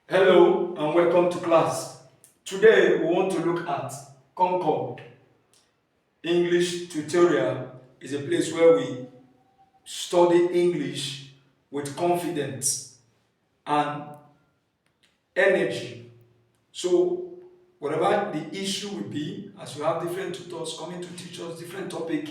Hello and welcome to class. Today we want to look at Concord. English tutorial is a place where we study English with confidence and energy. So whatever the issue will be, as you have different tutors coming to teach us different topic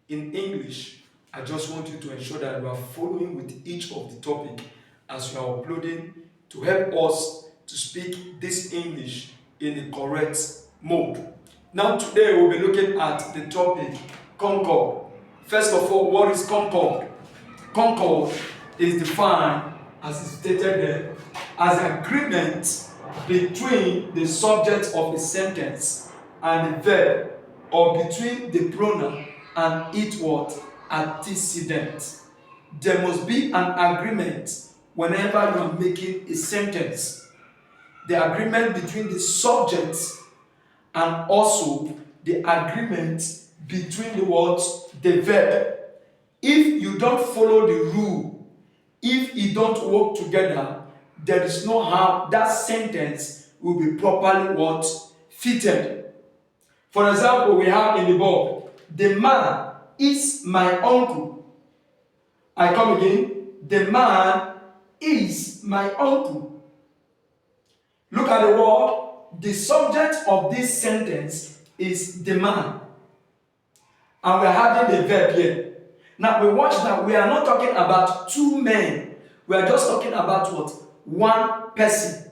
in English, I just want you to ensure that you are following with each of the topic as you are uploading to help us to speak this English in the correct mode. Now today we'll be looking at the topic Concord. First of all, what is Concord? Concord is defined, as is stated there, as agreement between the subject of a sentence and the verb, or between the pronoun and its what? Antecedent. There must be an agreement whenever you are making a sentence. The agreement between the subject and also the agreement between the words, the verb. If you don't follow the rule, if you don't work together, there is no how that sentence will be properly what? Fitted. For example, we have in the board, the man is my uncle. I come again, the man is my uncle. Look at the word, the subject of this sentence is the man. And we are having the verb here. Now we watch that we are not talking about two men. We are just talking about what? One person.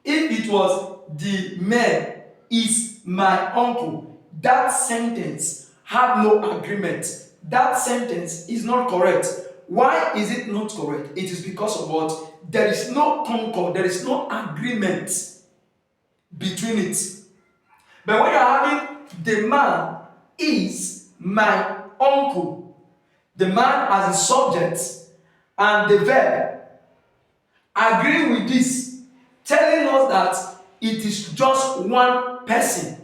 If it was the man is my uncle, that sentence have no agreement. That sentence is not correct. Why is it not correct? It is because of what? There is no concord, there is no agreement between it. But when you are having the man is my uncle, the man as a subject and the verb agreeing with this, telling us that it is just one person,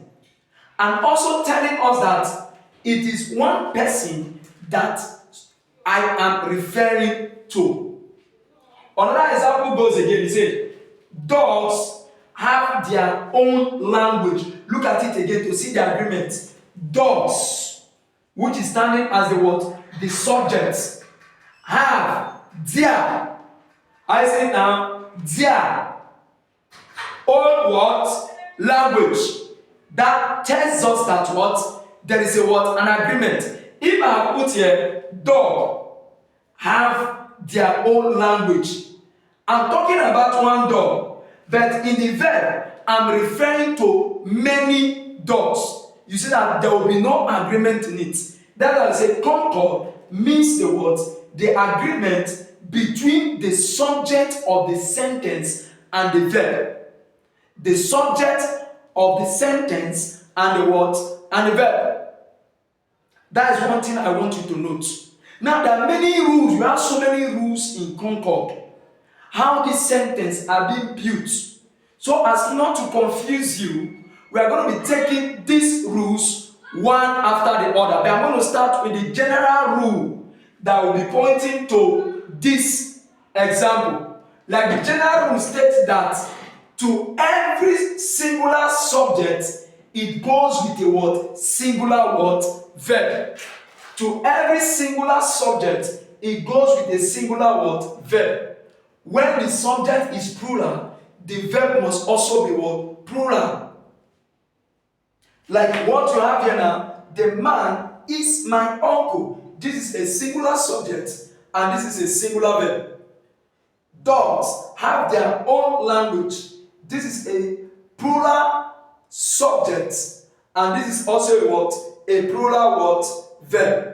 and also telling us that it is one person that I am referring to. Another example goes again, he said, dogs have their own language. Look at it again to see the agreement. Dogs, which is standing as the what? The subject, have their, I say now, their own what? Language. That tells us that what? There is a what? An agreement. If I put here, dog have their own language, I'm talking about one dog, but in the verb, I'm referring to many dogs. You see that there will be no agreement in it. That I say concord means the what? The agreement between the subject of the sentence and the verb. The subject of the sentence and the what? And the verb. That is one thing I want you to note. Now there are many rules. You have so many rules in Concord. How these sentences are being built. So as not to confuse you, we are going to be taking these rules one after the other. But I'm going to start with the general rule that will be pointing to this example. Like the general rule states that to every singular subject, it goes with a what? Singular what? Verb. To every singular subject, it goes with a singular what? Verb. When the subject is plural, the verb must also be what? Plural. Like what you have here now, the man is my uncle. This is a singular subject and this is a singular verb. Dogs have their own language. This is a plural subject and this is also a what? A plural what? Verb.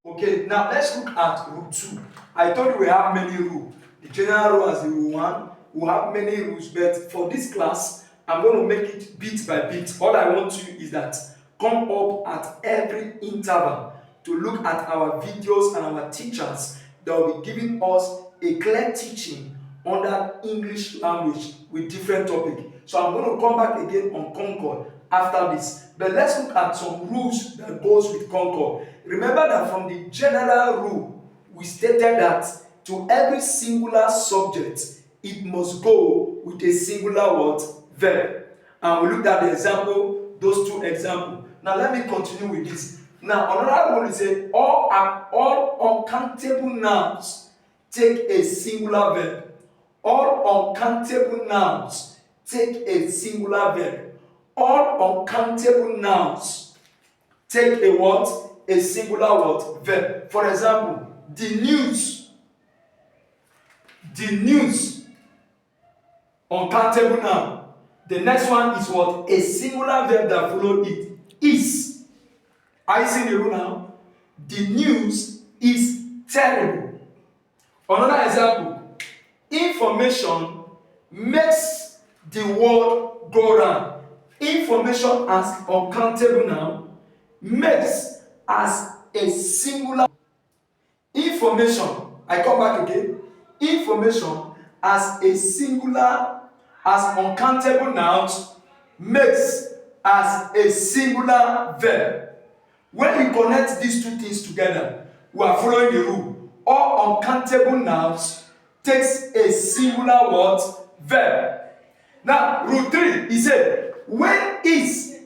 Okay, now let's look at rule 2. I told you we have many rules. The general rule as the rule 1, we have many rules, but for this class, I'm going to make it bit by bit. All I want you is that come up at every interval to look at our videos and our teachers that will be giving us a clear teaching on that English language with different topics. So I'm going to come back again on Concord after this. But let's look at some rules that goes with Concord. Remember that from the general rule, we stated that to every singular subject, it must go with a singular what? Verb. And we looked at the example, those two examples. Now let me continue with this. Now another one is say all uncountable nouns take a singular verb. All uncountable nouns take a singular verb. All uncountable nouns take a what? A singular what? Verb. For example, the news. The news. Uncountable noun. The next one is what? A singular verb that follows it. Is. Are you seeing the rule now? The news is terrible. Another example. Information makes the world go round. Information as uncountable noun makes as a singular. Information, I come back again. Information as a singular, as uncountable nouns makes as a singular verb. When you connect these two things together, we are following the rule. All uncountable nouns takes a singular word verb. Now, rule 3, he said, when is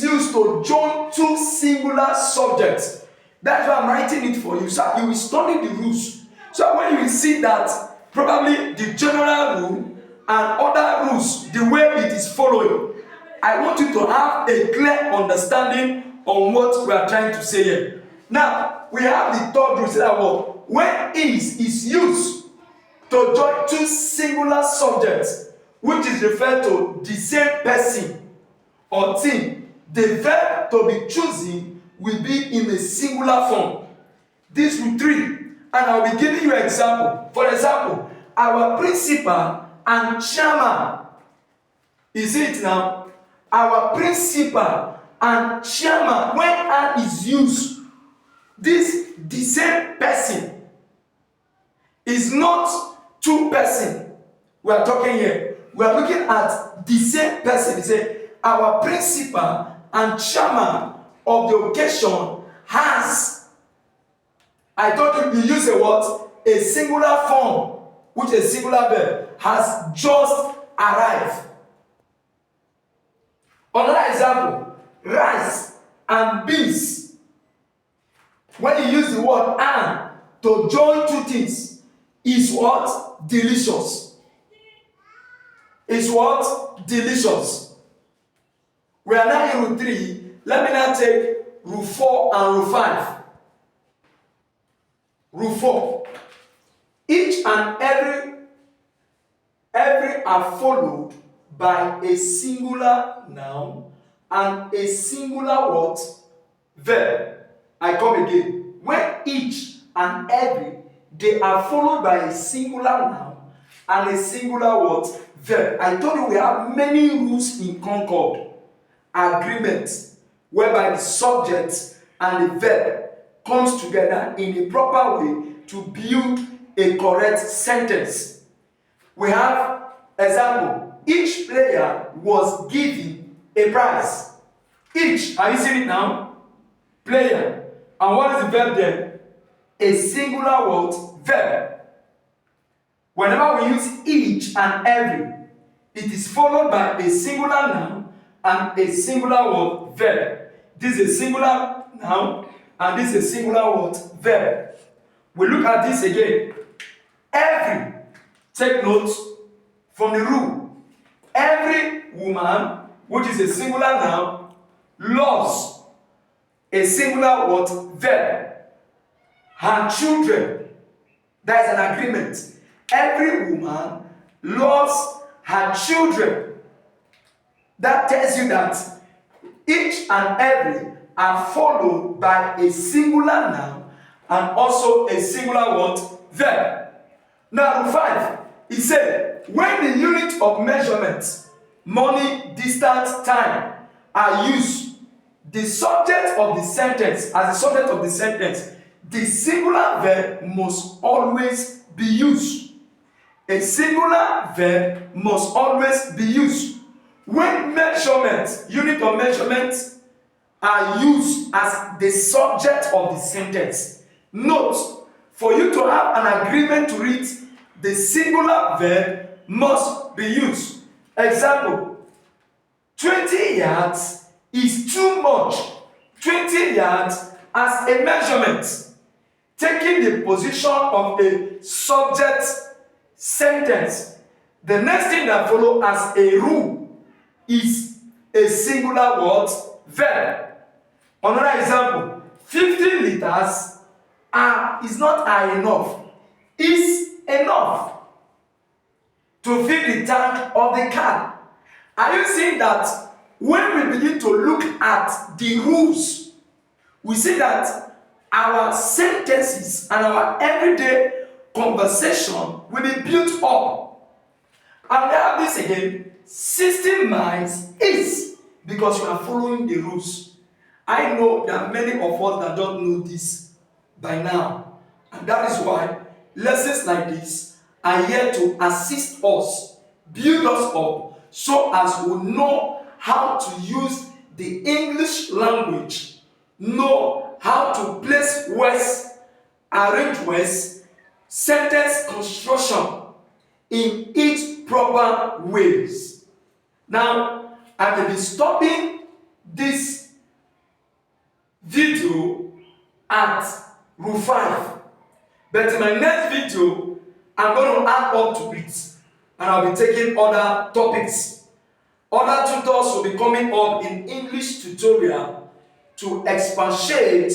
used to join two singular subjects. That's why I'm writing it for you. So you will study the rules. So when you will see that probably the general rule and other rules, the way it is following, I want you to have a clear understanding on what we are trying to say here. Now, we have the third rule, that what? When is used to join two singular subjects, which is referred to the same person or thing, the verb to be chosen will be in a singular form. This rule 3, and I'll be giving you an example. For example, our principal and chairman. Is it now? Our principal and chairman, when "and" is used, the same person is not two persons. We are talking here. We are looking at the same person. He said, our principal and chairman of the occasion has, I told you, use a what? A singular form, which is a singular verb, has just arrived. Another example, rice and beans. When you use the word "and" to join two things, is what? Delicious. Is what? Delicious. We are now in rule 3. Let me now take rule 4 and rule 5. Rule 4. Each and every are followed by a singular noun and a singular what? Verb. I come again. When each and every, they are followed by a singular noun and a singular what? Verb. I told you we have many rules in Concord. Agreements whereby the subject and the verb comes together in a proper way to build a correct sentence. We have example. Each player was given a prize. Each, are you seeing it now? Player. And what is the verb there? A singular word, verb. Whenever we use each and every, it is followed by a singular noun and a singular word, verb. This is a singular noun and this is a singular word, verb. We look at this again. Every, take notes from the rule. Every woman, which is a singular noun, loves, a singular word, verb. Her children, that is an agreement. Every woman loves her children. That tells you that each and every are followed by a singular noun and also a singular word, verb. Now, rule 5, he said, when the unit of measurement, money, distance, time, are used, the subject of the sentence, as the subject of the sentence, the singular verb must always be used. A singular verb must always be used. When measurement, unit of measurement, are used as the subject of the sentence. Note, for you to have an agreement to read, the singular verb must be used. Example, 20 yards is too much. 20 yards as a measurement. Taking the position of a subject sentence. The next thing that follows as a rule is a singular word verb. Another example, 50 liters is not enough, is enough to fill the tank of the car. Are you seeing that when we begin to look at the rules, we see that our sentences and our everyday conversation will be built up. And we have this again, 60 miles is, because you are following the rules. I know there are many of us that don't know this by now. And that is why lessons like this are here to assist us, build us up, so as we know how to use the English language, know how to place words, arrange words, sentence construction in its proper ways. Now, I will be stopping this video at rule 5, but in my next video, I'm going to add up to it, and I'll be taking other topics. Other tutors will be coming up in English tutorial to expatiate,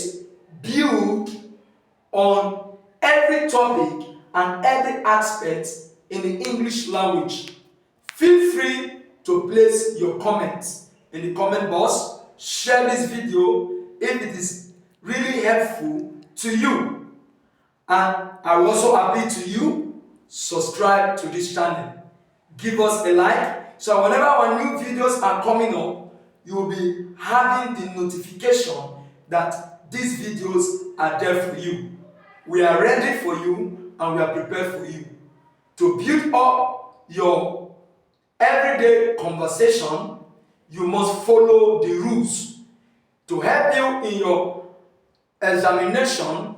build on every topic and every aspect in the English language. Feel free to place your comments in the comment box. Share this video if it is really helpful to you. And I will also appeal to you, subscribe to this channel. Give us a like, so whenever our new videos are coming up, you will be having the notification that these videos are there for you. We are ready for you and we are prepared for you. To build up your everyday conversation, you must follow the rules. To help you in your examination,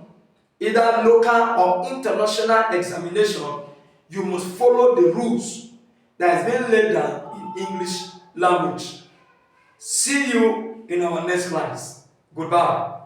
either local or international examination, you must follow the rules that has been laid down in English language. See you in our next class. Goodbye.